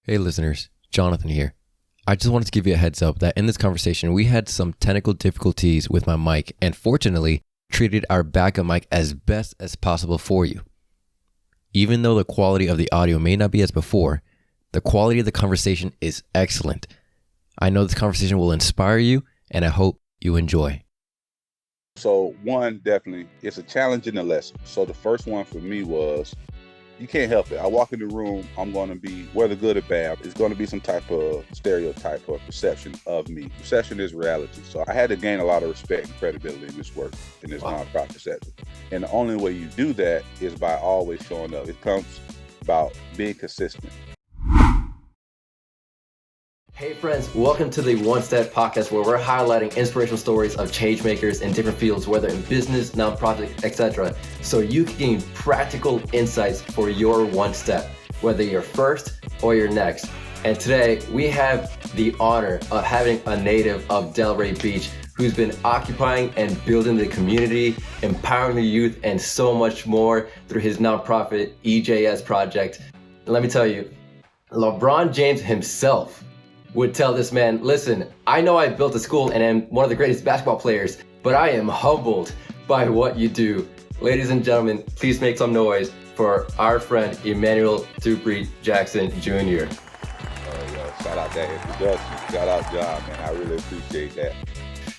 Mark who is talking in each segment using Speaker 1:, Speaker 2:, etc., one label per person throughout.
Speaker 1: Hey listeners, Jonathan here. I just wanted to give you a heads up that in this conversation, we had some technical difficulties with my mic and fortunately treated our backup mic as best as possible for you. Even though the quality of the audio may not be as before, the quality of the conversation is excellent. I know this conversation will inspire you and I hope you enjoy.
Speaker 2: So one, definitely, it's a challenge and a lesson. So the first one for me was, you can't help it. I walk in the room, I'm going to be, whether good or bad, it's going to be some type of stereotype or perception of me. Perception is reality. So I had to gain a lot of respect and credibility in this work, in this nonprofit sector. And the only way you do that is by always showing up. It comes about being consistent.
Speaker 1: Hey friends, welcome to the One Step podcast where we're highlighting inspirational stories of change makers in different fields, whether in business, nonprofit, etc. So you can gain practical insights for your one step, whether you're first or you're next. And today we have the honor of having a native of Delray Beach who's been occupying and building the community, empowering the youth, and so much more through his nonprofit EJS project. And let me tell you, LeBron James himself would tell this man, listen, I know I built a school and am one of the greatest basketball players, but I am humbled by what you do. Ladies and gentlemen, please make some noise for our friend Emanuel Dupree Jackson Jr.
Speaker 2: Shout out that introduction. Shout out John, man. I really appreciate that.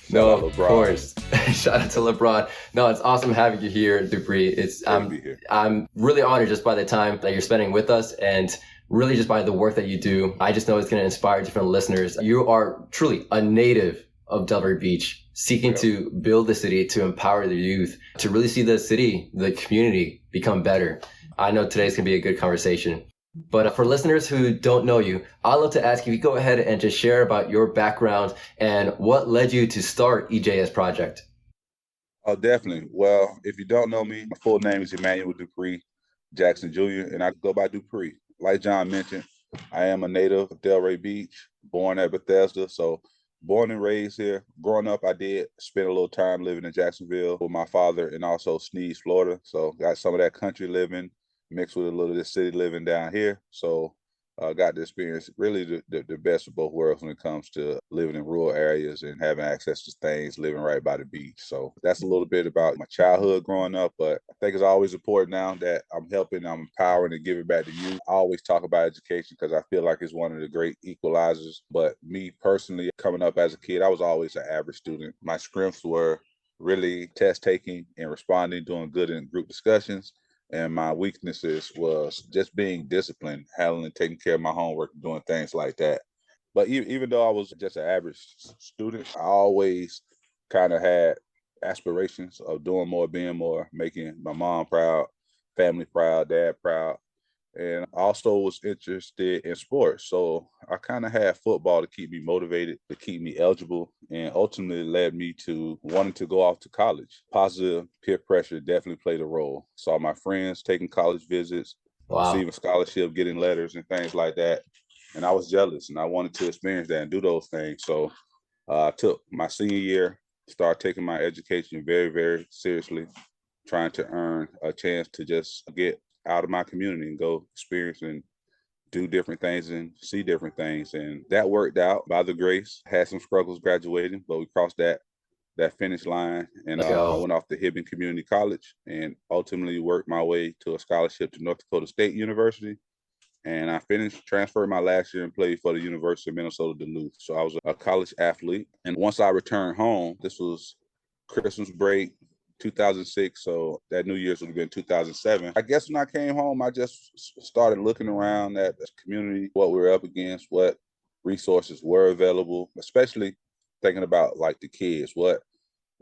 Speaker 1: No, of course. Shout out to LeBron. No, it's awesome having you here, Dupree. I'm really honored just by the time that you're spending with us and really just by the work that you do. I just know it's going to inspire different listeners. You are truly a native of Delray Beach, seeking to build the city, to empower the youth, to really see the city, the community become better. I know today's going to be a good conversation. But for listeners who don't know you, I'd love to ask if you go ahead and just share about your background and what led you to start EJS Project.
Speaker 2: Oh, definitely. Well, if you don't know me, my full name is Emanuel Dupree Jackson Jr., and I go by Dupree. Like John mentioned, I am a native of Delray Beach, born at Bethesda. So born and raised here. Growing up, I did spend a little time living in Jacksonville with my father and also Sneeze, Florida. So got some of that country living mixed with a little of this city living down here. So got to experience really the best of both worlds when it comes to living in rural areas and having access to things, living right by the beach. So that's a little bit about my childhood growing up, but I think it's always important now that I'm helping, I'm empowering and giving back to you. I always talk about education because I feel like it's one of the great equalizers. But me personally, coming up as a kid, I was always an average student. My strengths were really test taking and responding, doing good in group discussions. And my weaknesses was just being disciplined, handling, taking care of my homework, doing things like that. But even though I was just an average student, I always kind of had aspirations of doing more, being more, making my mom proud, family proud, dad proud. And also was interested in sports. So I kind of had football to keep me motivated, to keep me eligible, and ultimately led me to wanting to go off to college. Positive peer pressure definitely played a role. Saw my friends taking college visits, receiving scholarship, getting letters and things like that. And I was jealous and I wanted to experience that and do those things. So I took my senior year, started taking my education very, very seriously, trying to earn a chance to just get out of my community and go experience and do different things and see different things. And that worked out by the grace. Had some struggles graduating, but we crossed that finish line. And I went off to Hibbing Community College and ultimately worked my way to a scholarship to North Dakota State University. And I transferred my last year and played for the University of Minnesota Duluth. So I was a college athlete. And once I returned home, this was Christmas break, 2006. So that New Year's would have been 2007. I guess when I came home, I just started looking around at the community, what we were up against, what resources were available, especially thinking about like the kids, what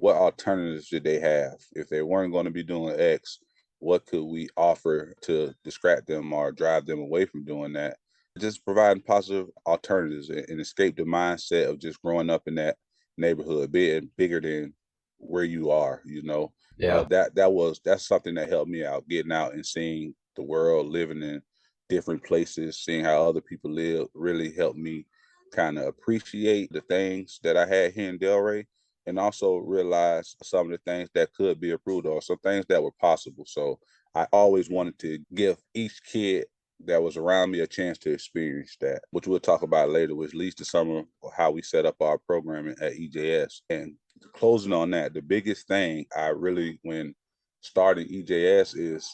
Speaker 2: alternatives did they have? If they weren't going to be doing X, what could we offer to distract them or drive them away from doing that? Just providing positive alternatives and escape the mindset of just growing up in that neighborhood, being bigger than where you are, you know. That's something that helped me out, getting out and seeing the world, living in different places, seeing how other people live, really helped me kind of appreciate the things that I had here in Delray and also realize some of the things that could be improved or some things that were possible. So I always wanted to give each kid that was around me a chance to experience that, which we'll talk about later, which leads to some of how we set up our programming at EJS. And closing on that, the biggest thing I really, when starting EJS, is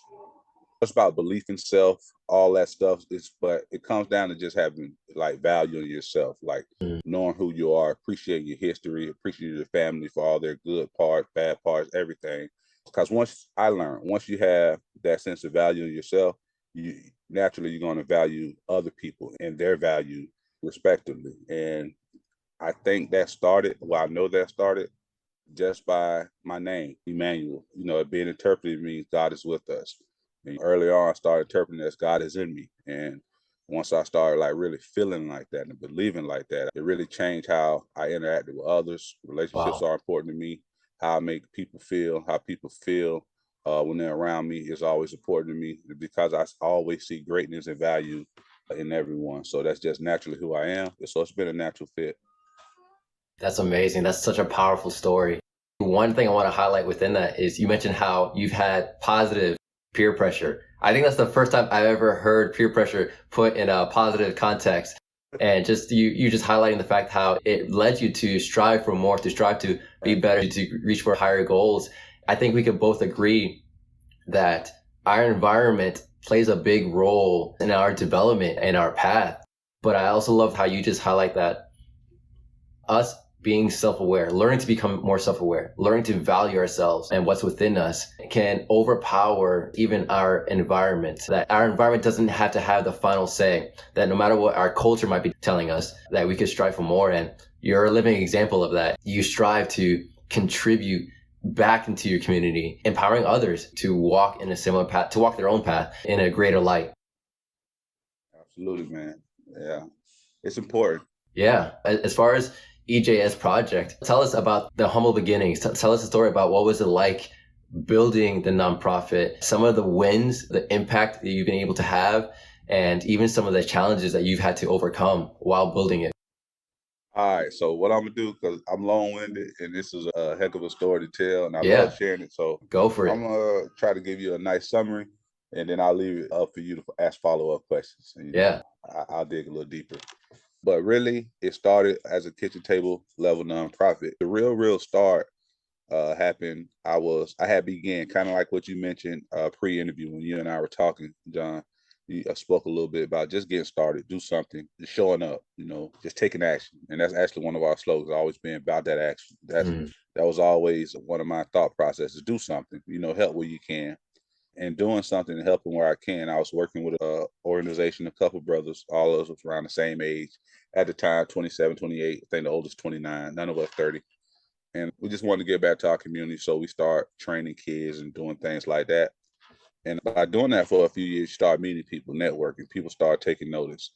Speaker 2: it's about belief in self, all that stuff. But it comes down to just having like value in yourself, like knowing who you are, appreciating your history, appreciating your family for all their good parts, bad parts, everything. Because once you have that sense of value in yourself, you naturally you're going to value other people and their value respectively. And I think that started, well, I know that started just by my name, Emanuel. You know, it being interpreted means God is with us. And early on, I started interpreting as God is in me. And once I started like really feeling like that and believing like that, it really changed how I interacted with others. Relationships
Speaker 1: Wow.
Speaker 2: are important to me. How I make people feel, how people feel when they're around me is always important to me because I always see greatness and value in everyone. So that's just naturally who I am. So it's been a natural fit.
Speaker 1: That's amazing. That's such a powerful story. One thing I want to highlight within that is you mentioned how you've had positive peer pressure. I think that's the first time I've ever heard peer pressure put in a positive context. And just you just highlighting the fact how it led you to strive for more, to strive to be better, to reach for higher goals. I think we could both agree that our environment plays a big role in our development and our path. But I also love how you just highlight that us being self-aware, learning to become more self-aware, learning to value ourselves and what's within us can overpower even our environment. That our environment doesn't have to have the final say, that no matter what our culture might be telling us, that we could strive for more. And you're a living example of that. You strive to contribute back into your community, empowering others to walk in a similar path, to walk their own path in a greater light.
Speaker 2: Absolutely, man. Yeah, it's important.
Speaker 1: Yeah. As far as EJS project, tell us about the humble beginnings. Tell us a story about what was it like building the nonprofit, some of the wins, the impact that you've been able to have, and even some of the challenges that you've had to overcome while building it.
Speaker 2: All right, so what I'm gonna do, because I'm long-winded and this is a heck of a story to tell, and I love
Speaker 1: Yeah,
Speaker 2: sharing it. So
Speaker 1: go for
Speaker 2: I'm
Speaker 1: it.
Speaker 2: gonna try to give you a nice summary, and then I'll leave it up for you to ask follow-up questions. And
Speaker 1: Yeah.
Speaker 2: I'll dig a little deeper. But really, it started as a kitchen table level nonprofit. The real start happened. I had began kind of like what you mentioned pre-interview when you and I were talking, John. You spoke a little bit about just getting started, do something, just showing up, just taking action. And that's actually one of our slogans, always been about that action.
Speaker 1: Mm.
Speaker 2: That was always one of my thought processes. Do something, help where you can. And doing something and helping where I can. I was working with an organization, a couple brothers, all of us was around the same age at the time, 27, 28. I think the oldest 29, none of us 30. And we just wanted to get back to our community. So we start training kids and doing things like that. And by doing that for a few years, you start meeting people, networking. People start taking notice.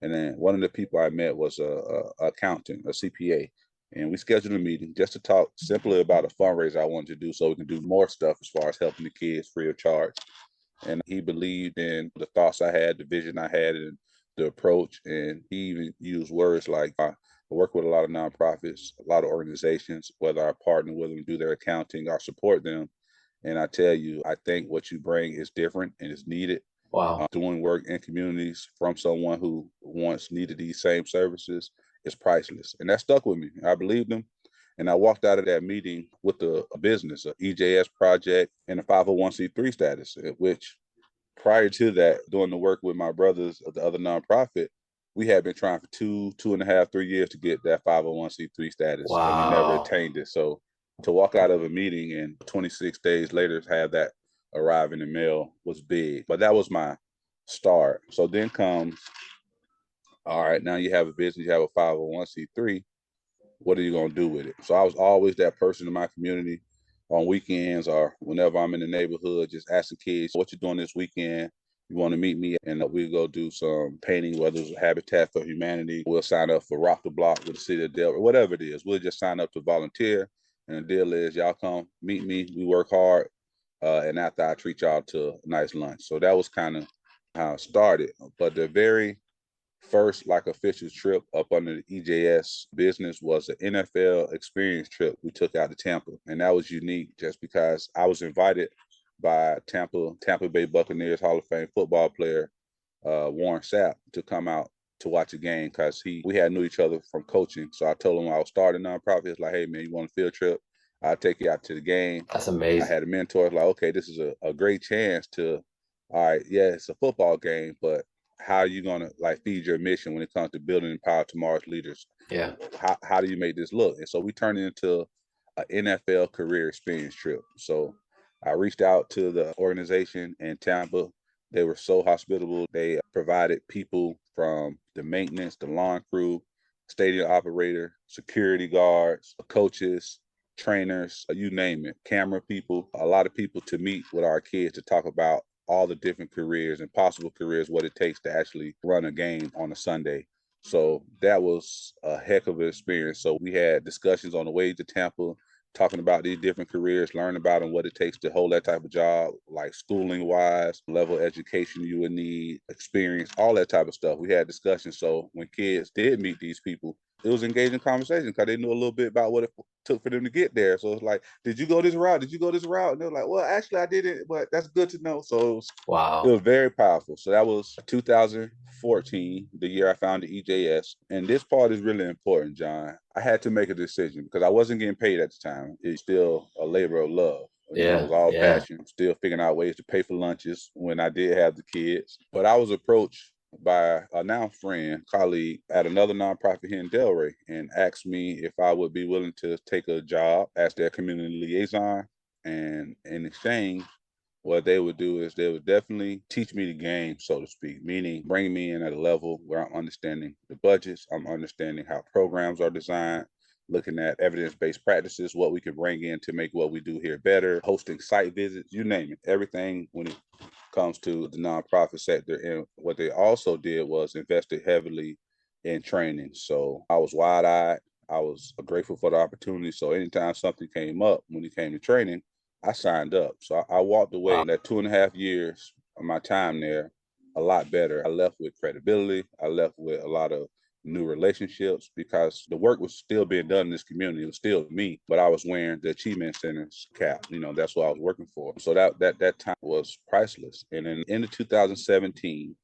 Speaker 2: And then one of the people I met was a accountant, a CPA. And we scheduled a meeting just to talk simply about a fundraiser I wanted to do so we can do more stuff as far as helping the kids free of charge. And he believed in the thoughts I had, the vision I had, and the approach. And he even used words like, I work with a lot of nonprofits, a lot of organizations, whether I partner with them, do their accounting, or support them. And I tell you, I think what you bring is different and is needed.
Speaker 1: Wow.
Speaker 2: Doing work in communities from someone who once needed these same services is priceless. And that stuck with me. I believed him. And I walked out of that meeting with a business, a EJS project, and a 501c3 status, which prior to that, doing the work with my brothers of the other nonprofit, we had been trying for 2.5, 3 years to get that 501c3 status, and we never
Speaker 1: Wow.
Speaker 2: attained it. So to walk out of a meeting and 26 days later have that arrive in the mail was big. But that was my start. So then comes, all right, now you have a business, you have a 501c3. What are you going to do with it? So I was always that person in my community on weekends or whenever I'm in the neighborhood, just asking kids, what you doing this weekend? You want to meet me? And we'll go do some painting, whether it's Habitat for Humanity. We'll sign up for Rock the Block with the city of Delray, whatever it is. We'll just sign up to volunteer. And the deal is y'all come meet me. We work hard. And after I treat y'all to a nice lunch. So that was kind of how it started. But the very first like official trip up under the EJS business was an NFL experience trip we took out to Tampa. And that was unique just because I was invited by Tampa Bay Buccaneers Hall of Fame football player Warren Sapp to come out to watch a game because we had knew each other from coaching. So I told him I was starting a nonprofit. It's like, hey man, you want a field trip? I'll take you out to the game.
Speaker 1: That's
Speaker 2: I
Speaker 1: amazing.
Speaker 2: had a mentor like, okay, this is a great chance to, all right, yeah, it's a football game, but how are you gonna like feed your mission when it comes to building and empower tomorrow's leaders?
Speaker 1: Yeah.
Speaker 2: How do you make this look? And so we turned it into an NFL career experience trip. So I reached out to the organization in Tampa. They were so hospitable. They provided people from the maintenance, the lawn crew, stadium operator, security guards, coaches, trainers, you name it, camera people, a lot of people to meet with our kids to talk about all the different careers and possible careers, what it takes to actually run a game on a Sunday. So that was a heck of an experience. So we had discussions on the way to Tampa, talking about these different careers, learn about them, what it takes to hold that type of job, like schooling wise, level of education you would need, experience, all that type of stuff. We had discussions. So when kids did meet these people, it was engaging conversation because they knew a little bit about what it took for them to get there. So it's like, did you go this route? Did you go this route? And they're like, well, actually I didn't, but that's good to know. So it
Speaker 1: Wow.
Speaker 2: was very powerful. So that was 2014, the year I founded EJS. And this part is really important, John. I had to make a decision because I wasn't getting paid at the time. It's still a labor of love. You know, it
Speaker 1: Yeah.
Speaker 2: was all
Speaker 1: Yeah.
Speaker 2: passion, still figuring out ways to pay for lunches when I did have the kids. But I was approached by a now friend, colleague at another nonprofit here in Delray and asked me if I would be willing to take a job as their community liaison. And in exchange, what they would do is they would definitely teach me the game, so to speak, meaning bring me in at a level where I'm understanding the budgets, I'm understanding how programs are designed, looking at evidence-based practices, what we can bring in to make what we do here better, hosting site visits, you name it, everything when it comes to the nonprofit sector. And what they also did was invested heavily in training. So I was wide-eyed. I was grateful for the opportunity. So anytime something came up when it came to training, I signed up. So I walked away
Speaker 1: Wow.
Speaker 2: in that 2.5 years of my time there a lot better. I left with credibility. I left with a lot of new relationships because the work was still being done in this community. It was still me, but I was wearing the achievement center's cap. You know, that's what I was working for. So that time was priceless. And then in the 2017,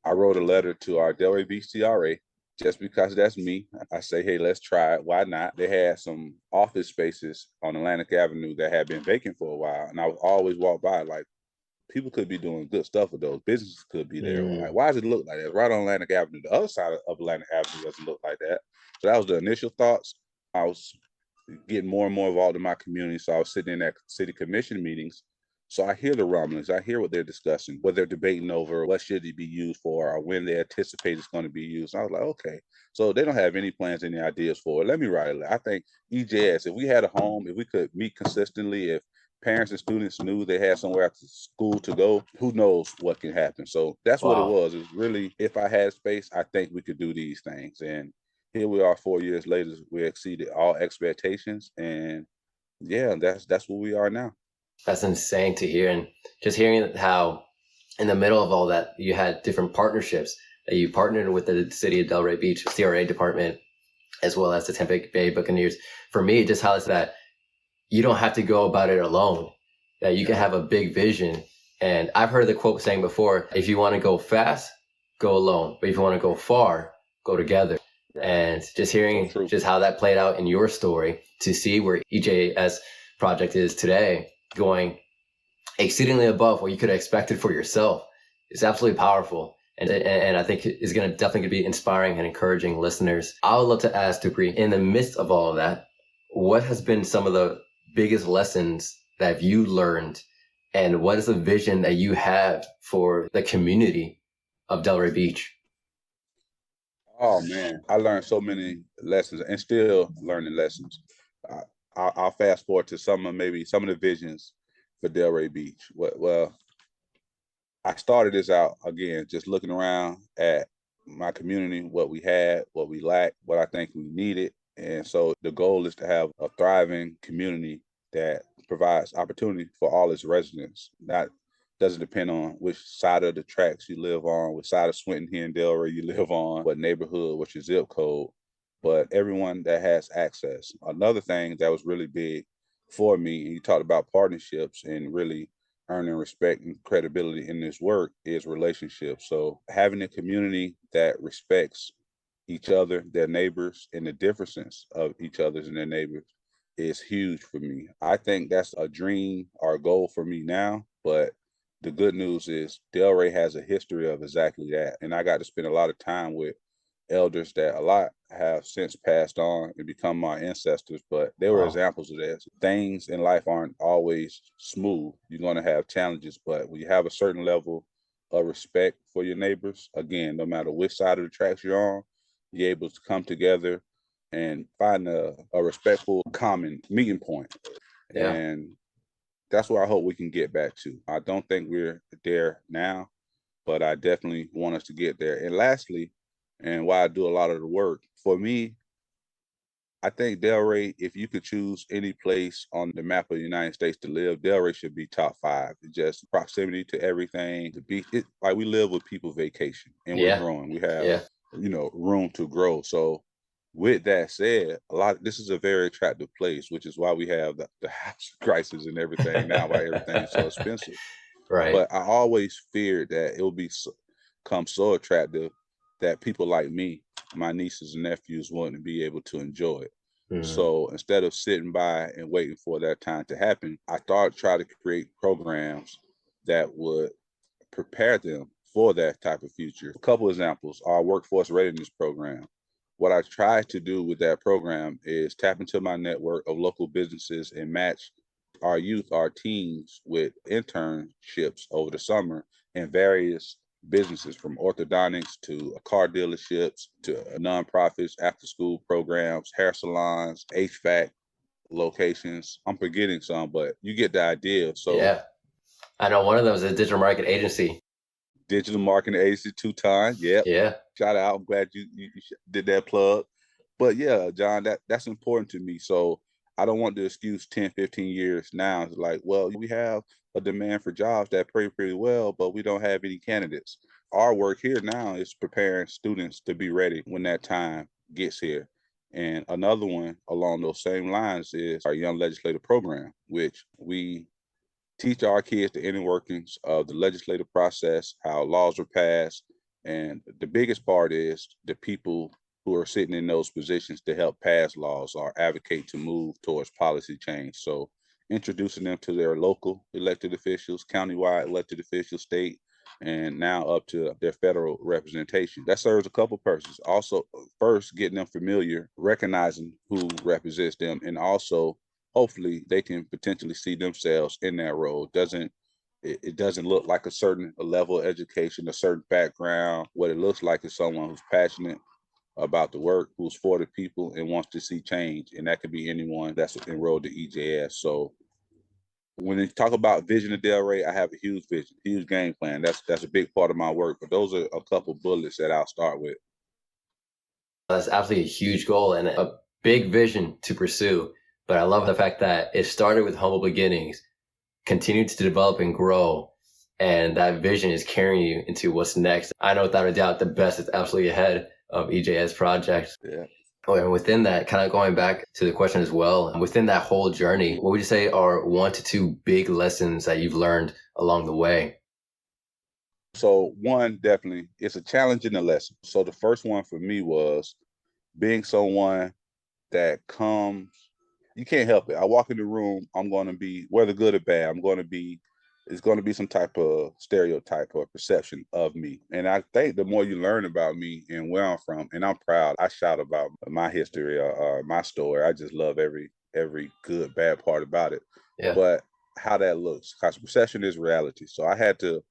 Speaker 2: I wrote a letter to our Delray Beach CRA just because that's me. I say, hey, let's try it. Why not? They had some office spaces on Atlantic Avenue that had been vacant for a while. And I would always walk by like, people could be doing good stuff with those. Businesses could be there. Like,
Speaker 1: Mm.
Speaker 2: why does it look like that? It's right on Atlantic Avenue. The other side of Atlantic Avenue doesn't look like that. So that was the initial thoughts. I was getting more and more involved in my community. So I was sitting in at city commission meetings. So I hear the rumblings. I hear what they're discussing, what they're debating over, what should it be used for, or when they anticipate it's going to be used. And I was like, okay. So they don't have any plans, any ideas for it. Let me write it. I think EJS, if we had a home, if we could meet consistently, if parents and students knew they had somewhere after school to go, who knows what can happen. So that's what it
Speaker 1: Wow.
Speaker 2: was. It's really, if I had space, I think we could do these things. And here we are 4 years later, we exceeded all expectations. And yeah, that's where we are now.
Speaker 1: That's insane to hear. And just hearing how in the middle of all that, you had different partnerships that you partnered with the city of Delray Beach CRA department, as well as the Tampa Bay Buccaneers. For me, it just highlights that you don't have to go about it alone, that you can have a big vision. And I've heard the quote saying before, if you want to go fast, go alone. But if you want to go far, go together.
Speaker 2: Right.
Speaker 1: And just
Speaker 2: So
Speaker 1: hearing
Speaker 2: true.
Speaker 1: just how that played out in your story to see where EJS project is today, going exceedingly above what you could have expected for yourself, is absolutely powerful. And I think it's going to definitely be inspiring and encouraging listeners. I would love to ask Dupree, in the midst of all of that, what has been some of the biggest lessons that you learned, and what is the vision that you have for the community of Delray Beach?
Speaker 2: Oh man, I learned so many lessons and still learning lessons. I, I'll fast forward to maybe some of the visions for Delray Beach. Well, I started this out again, just looking around at my community, what we had, what we lacked, what I think we needed. And so the goal is to have a thriving community that provides opportunity for all its residents. Not doesn't depend on which side of the tracks you live on, which side of Swinton here in Delray you live on, what neighborhood, what's your zip code, but everyone that has access. Another thing that was really big for me, and you talked about partnerships and really earning respect and credibility in this work is relationships. So having a community that respects each other, their neighbors, and the differences of each other's and their neighbors is huge for me. I think that's a dream or a goal for me now, but the good news is Delray has a history of exactly that. And I got to spend a lot of time with elders that a lot have since passed on and become my ancestors, but they were examples of this. Things in life aren't always smooth. You're going to have challenges, but when you have a certain level of respect for your neighbors, again, no matter which side of the tracks you're on, you're able to come together and find a respectful common meeting point.
Speaker 1: Yeah.
Speaker 2: And that's where I hope we can get back to. I don't think we're there now, but I definitely want us to get there. And lastly, and why I do a lot of the work, for me, I think Delray, if you could choose any place on the map of the United States to live, Delray should be top 5. It's just proximity to everything. The beach, like we live with people vacation and we're growing. We have, room to grow. So with that said, this is a very attractive place, which is why we have the house crisis and everything now, why everything's so expensive.
Speaker 1: Right.
Speaker 2: But I always feared that it would become so attractive that people like me, my nieces and nephews, wouldn't be able to enjoy it. So instead of sitting by and waiting for that time to happen, I thought try to create programs that would prepare them for that type of future. A couple examples, our workforce readiness program. What I tried to do with that program is tap into my network of local businesses and match our youth, our teens, with internships over the summer in various businesses, from orthodontics to car dealerships to nonprofits, after school programs, hair salons, HVAC locations. I'm forgetting some, but you get the idea. So
Speaker 1: yeah, I know one of them is a digital marketing agency.
Speaker 2: Digital marketing agency, 2 times. Yep.
Speaker 1: Yeah.
Speaker 2: Shout out. I'm glad you did that plug. But yeah, John, that's important to me. So I don't want the excuse 10, 15 years now. It's like, well, we have a demand for jobs that pay pretty well, but we don't have any candidates. Our work here now is preparing students to be ready when that time gets here. And another one along those same lines is our Young Legislative Program, which we teach our kids the inner workings of the legislative process, how laws are passed. And the biggest part is the people who are sitting in those positions to help pass laws or advocate to move towards policy change. So introducing them to their local elected officials, countywide elected officials, state, and now up to their federal representation. That serves a couple purposes. Also, first, getting them familiar, recognizing who represents them, and also hopefully they can potentially see themselves in that role. It doesn't look like a certain level of education, a certain background. What it looks like is someone who's passionate about the work, who's for the people and wants to see change. And that could be anyone that's enrolled to EJS. So when you talk about vision of Delray, I have a huge vision, huge game plan. That's a big part of my work. But those are a couple bullets that I'll start with.
Speaker 1: That's absolutely a huge goal and a big vision to pursue. But I love the fact that it started with humble beginnings, continued to develop and grow, and that vision is carrying you into what's next. I know without a doubt the best is absolutely ahead of EJS projects.
Speaker 2: Yeah.
Speaker 1: Oh, and within that, kind of going back to the question as well, within that whole journey, what would you say are 1 to 2 big lessons that you've learned along the way?
Speaker 2: So one, definitely, it's a challenge and a lesson. So the first one for me was being someone that comes, you can't help it. I walk in the room, I'm going to be, whether good or bad, it's going to be some type of stereotype or perception of me. And I think the more you learn about me and where I'm from, and I'm proud, I shout about my history or my story. I just love every good, bad part about it.
Speaker 1: Yeah.
Speaker 2: But how that looks, because perception is reality. So I had to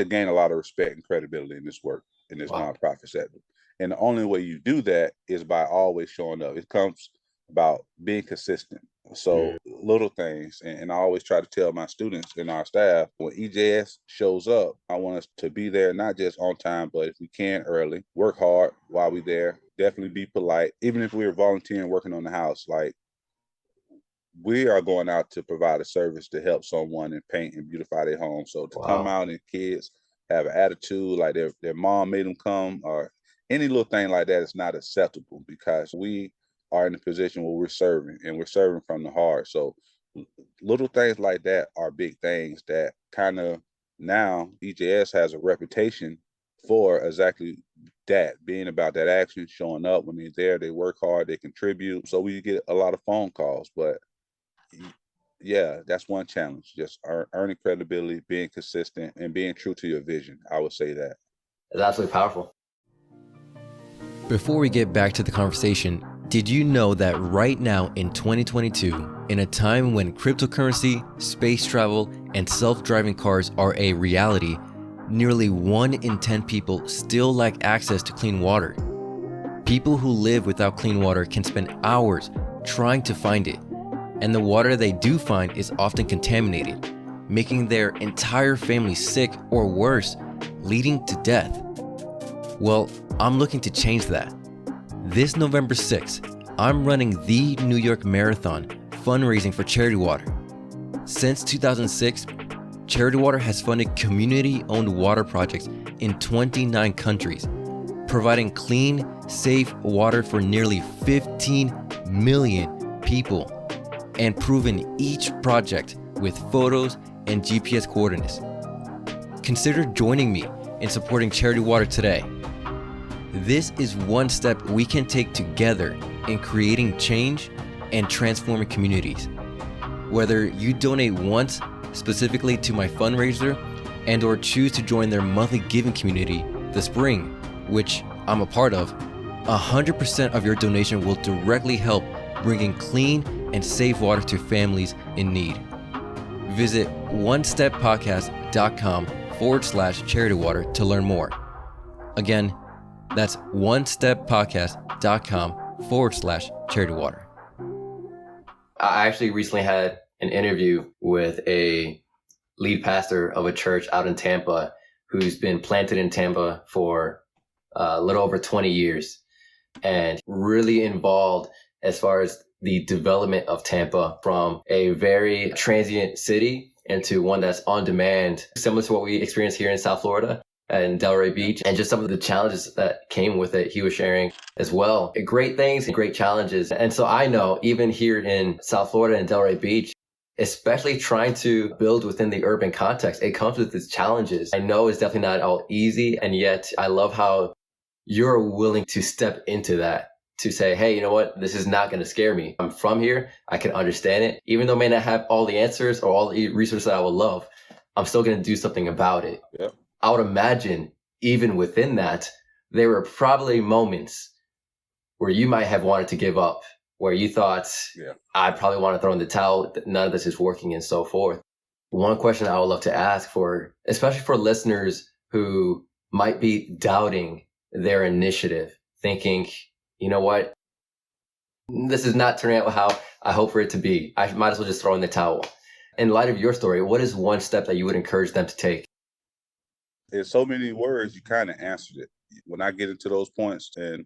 Speaker 2: gain a lot of respect and credibility in this work, in this nonprofit sector. And the only way you do that is by always showing up. It comes about being consistent. So little things, and I always try to tell my students and our staff, when EJS shows up, I want us to be there, not just on time, but if we can early, work hard while we're there, definitely be polite. Even if we're volunteering, working on the house, like we are going out to provide a service to help someone and paint and beautify their home. So to come out and kids have an attitude like their mom made them come, or any little thing like that, is not acceptable, because we are in a position where we're serving, and we're serving from the heart. So little things like that are big things that kind of now EJS has a reputation for exactly that, being about that action, showing up when they're there, they work hard, they contribute. So we get a lot of phone calls, but yeah, that's one challenge, just earning credibility, being consistent, and being true to your vision. I would say that.
Speaker 1: It's absolutely powerful.
Speaker 3: Before we get back to the conversation, did you know that right now in 2022, in a time when cryptocurrency, space travel, and self-driving cars are a reality, nearly 1 in 10 people still lack access to clean water? People who live without clean water can spend hours trying to find it, and the water they do find is often contaminated, making their entire family sick or worse, leading to death. Well, I'm looking to change that. This November 6th, I'm running the New York Marathon fundraising for Charity Water. Since 2006, Charity Water has funded community-owned water projects in 29 countries, providing clean, safe water for nearly 15 million people, and proven each project with photos and GPS coordinates. Consider joining me in supporting Charity Water today. This is one step we can take together in creating change and transforming communities. Whether you donate once specifically to my fundraiser and or choose to join their monthly giving community, The Spring, which I'm a part of, 100% of your donation will directly help bringing clean and safe water to families in need. Visit onesteppodcast.com/charitywater to learn more. Again, that's onesteppodcast.com/charitywater.
Speaker 1: I actually recently had an interview with a lead pastor of a church out in Tampa who's been planted in Tampa for a little over 20 years and really involved as far as the development of Tampa from a very transient city into one that's on demand, similar to what we experience here in South Florida and Delray Beach, and just some of the challenges that came with it. He was sharing as well. Great things and great challenges. And so I know even here in South Florida and Delray Beach, especially trying to build within the urban context, it comes with its challenges. I know it's definitely not all easy. And yet I love how you're willing to step into that, to say, hey, you know what? This is not going to scare me. I'm from here. I can understand it. Even though I may not have all the answers or all the resources that I would love, I'm still going to do something about it.
Speaker 2: Yep.
Speaker 1: I would imagine even within that, there were probably moments where you might have wanted to give up, where you thought, I probably want to throw in the towel, none of this is working and so forth. One question I would love to ask for, especially for listeners who might be doubting their initiative, thinking, you know what, this is not turning out how I hope for it to be. I might as well just throw in the towel. In light of your story, what is one step that you would encourage them to take?
Speaker 2: In so many words, you kind of answered it. When I get into those points, and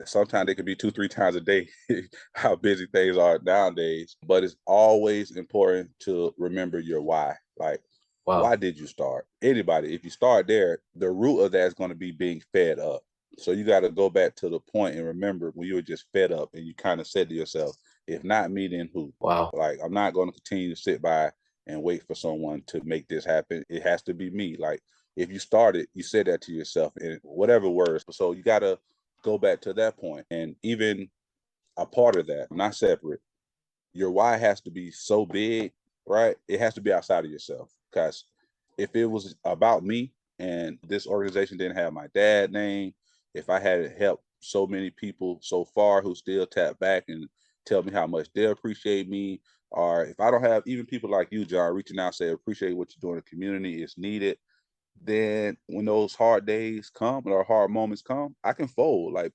Speaker 2: sometimes they could be 2-3 times a day, how busy things are nowadays, but it's always important to remember your why. Like, why did you start? Anybody, if you start there, the root of that is going to be being fed up. So you got to go back to the point and remember when you were just fed up and you kind of said to yourself, if not me, then who?
Speaker 1: Wow.
Speaker 2: Like, I'm not going to continue to sit by and wait for someone to make this happen. It has to be me. Like, if you started, you said that to yourself in whatever words. So you got to go back to that point. And even a part of that, not separate, your why has to be so big, right? It has to be outside of yourself. Because if it was about me and this organization didn't have my dad's name, if I had helped so many people so far who still tap back and tell me how much they appreciate me, or if I don't have even people like you, John, reaching out, say, appreciate what you're doing in the community, it's needed, then when those hard days come or hard moments come, I can fold. Like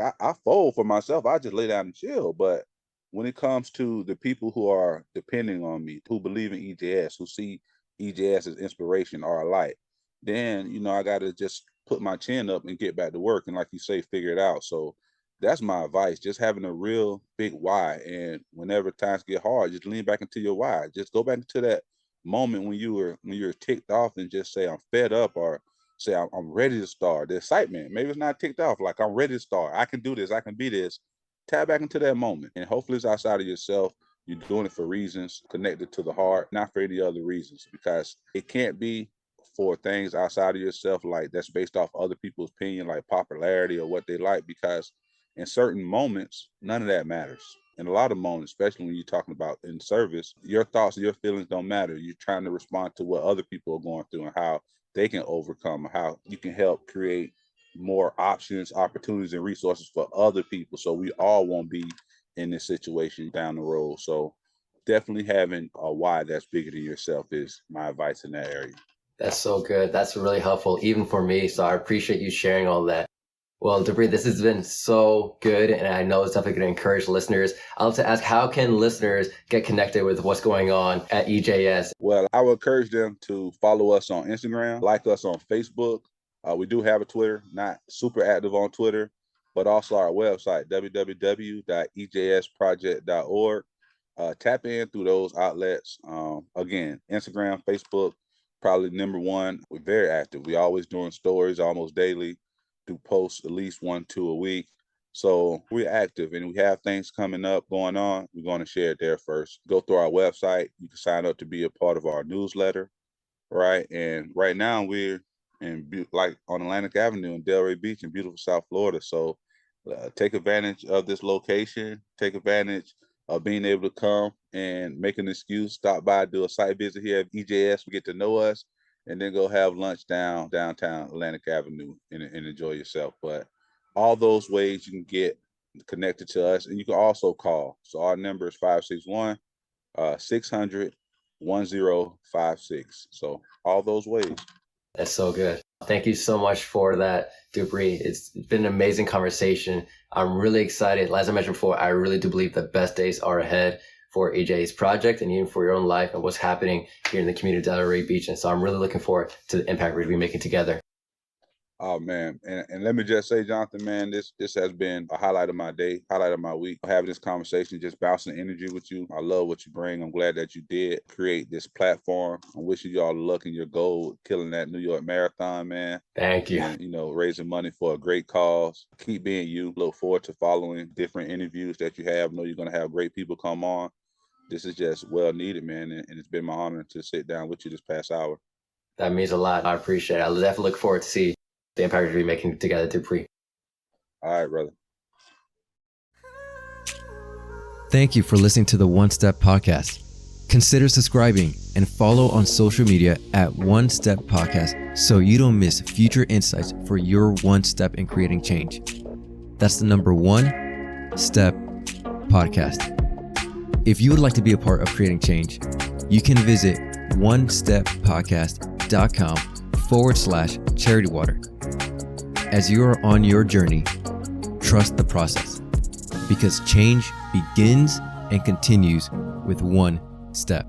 Speaker 2: I fold for myself. I just lay down and chill. But when it comes to the people who are depending on me, who believe in EJS, who see EJS as inspiration or a light, then, I got to just put my chin up and get back to work. And like you say, figure it out. So that's my advice, just having a real big why. And whenever times get hard, just lean back into your why. Just go back into that moment when you're ticked off and just say, I'm fed up, or say, I'm ready to start. The excitement, maybe it's not ticked off, like I'm ready to start. I can do this. I can be this. Tap back into that moment. And hopefully it's outside of yourself. You're doing it for reasons connected to the heart, not for any other reasons, because it can't be for things outside of yourself, like that's based off other people's opinion, like popularity or what they like, because in certain moments, none of that matters. In a lot of moments, especially when you're talking about in service, your thoughts and your feelings don't matter. You're trying to respond to what other people are going through and how they can overcome, how you can help create more options, opportunities, and resources for other people. So we all won't be in this situation down the road. So definitely having a why that's bigger than yourself is my advice in that area.
Speaker 1: That's so good. That's really helpful, even for me. So I appreciate you sharing all that. Well, Dupree, this has been so good, and I know it's definitely going to encourage listeners. I'll have to ask, how can listeners get connected with what's going on at EJS?
Speaker 2: Well, I would encourage them to follow us on Instagram, like us on Facebook. We do have a Twitter, not super active on Twitter, but also our website, www.ejsproject.org. Tap in through those outlets. Again, Instagram, Facebook, probably number one. We're very active. We always doing stories almost daily, do posts at least 1-2 a week. So we're active and we have things coming up going on. We're going to share it there first. Go through our website. You can sign up to be a part of our newsletter, right? And right now we're like on Atlantic Avenue in Delray Beach in beautiful South Florida. So take advantage of this location. Take advantage of being able to come and make an excuse, stop by, do a site visit here at EJS, get to know us, and then go have lunch downtown Atlantic Avenue and enjoy yourself. But all those ways you can get connected to us, and you can also call. So our number is 561-600-1056. So all those ways.
Speaker 1: That's so good. Thank you so much for that, Dupree. It's been an amazing conversation. I'm really excited. As I mentioned before, I really do believe the best days are ahead for AJ's project and even for your own life and what's happening here in the community of Delray Beach. And so I'm really looking forward to the impact we're going to be making together.
Speaker 2: Oh man, and let me just say, Jonathan, man, this has been a highlight of my day, highlight of my week. Having this conversation, just bouncing energy with you. I love what you bring. I'm glad that you did create this platform. I'm wishing you all the luck in your goal, killing that New York Marathon, man.
Speaker 1: Thank you.
Speaker 2: And raising money for a great cause. Keep being you. Look forward to following different interviews that you have. I know you're gonna have great people come on. This is just well needed, man, and it's been my honor to sit down with you this past hour.
Speaker 1: That means a lot. I appreciate it. I definitely look forward to see the impact we're making together, Dupree.
Speaker 2: All right, brother.
Speaker 3: Thank you for listening to the One Step Podcast. Consider subscribing and follow on social media at One Step Podcast so you don't miss future insights for your one step in creating change. That's the number One Step Podcast. If you would like to be a part of creating change, you can visit onesteppodcast.com/charity water. As you are on your journey, trust the process because change begins and continues with one step.